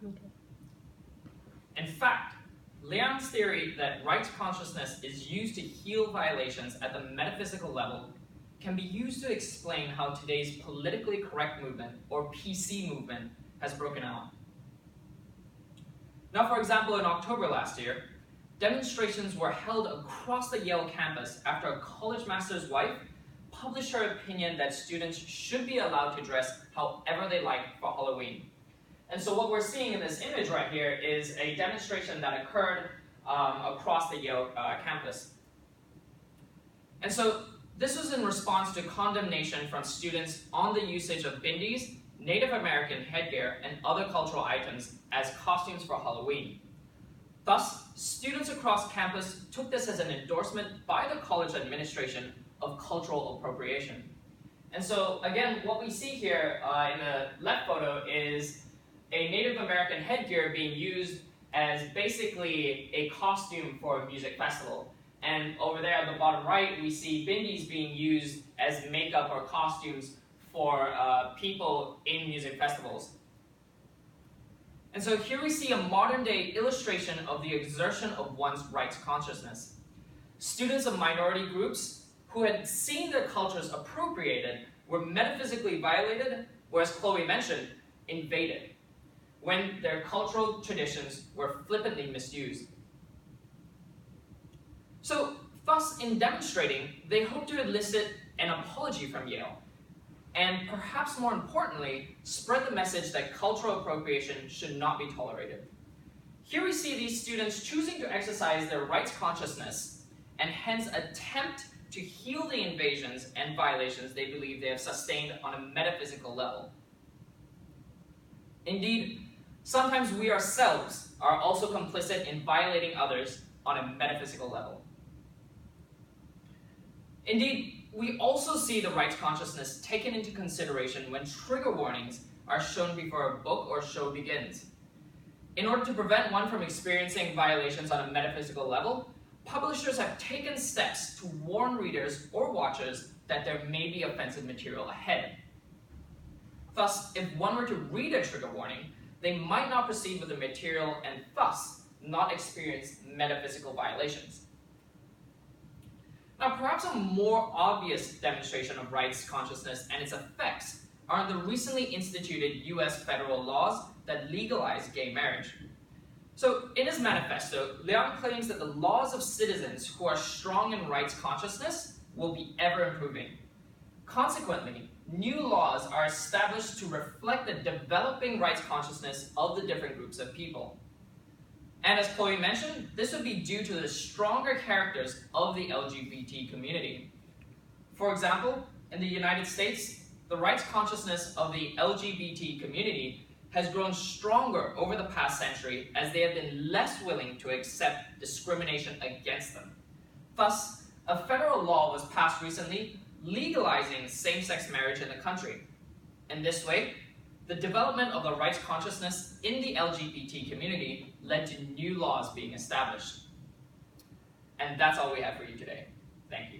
Okay. In fact, Liang's theory that rights consciousness is used to heal violations at the metaphysical level can be used to explain how today's politically correct movement, or PC movement, has broken out. Now, for example, in October last year, demonstrations were held across the Yale campus after a college master's wife published her opinion that students should be allowed to dress however they like for Halloween. And so what we're seeing in this image right here is a demonstration that occurred across the Yale campus. And so this was in response to condemnation from students on the usage of bindis, Native American headgear, and other cultural items as costumes for Halloween. Thus, students across campus took this as an endorsement by the college administration of cultural appropriation. And so, again, what we see here in the left photo is a Native American headgear being used as basically a costume for a music festival. And over there at the bottom right, we see bindis being used as makeup or costumes for people in music festivals. And so here we see a modern day illustration of the exertion of one's rights consciousness. Students of minority groups who had seen their cultures appropriated were metaphysically violated, or as Chloe mentioned, invaded, when their cultural traditions were flippantly misused. So, thus, in demonstrating, they hope to elicit an apology from Yale, and perhaps more importantly, spread the message that cultural appropriation should not be tolerated. Here we see these students choosing to exercise their rights consciousness, and hence attempt to heal the invasions and violations they believe they have sustained on a metaphysical level. Indeed, sometimes we ourselves are also complicit in violating others on a metaphysical level. Indeed, we also see the rights consciousness taken into consideration when trigger warnings are shown before a book or show begins. In order to prevent one from experiencing violations on a metaphysical level, publishers have taken steps to warn readers or watchers that there may be offensive material ahead. Thus, if one were to read a trigger warning, they might not proceed with the material and thus not experience metaphysical violations. Now, perhaps a more obvious demonstration of rights consciousness and its effects are in the recently instituted US federal laws that legalize gay marriage. So, in his manifesto, Liang claims that the laws of citizens who are strong in rights consciousness will be ever improving. Consequently, new laws are established to reflect the developing rights consciousness of the different groups of people. And as Chloe mentioned, this would be due to the stronger characters of the LGBT community. For example, in the United States, the rights consciousness of the LGBT community has grown stronger over the past century as they have been less willing to accept discrimination against them. Thus, a federal law was passed recently legalizing same-sex marriage in the country. In this way, the development of the rights consciousness in the LGBT community led to new laws being established. And that's all we have for you today. Thank you.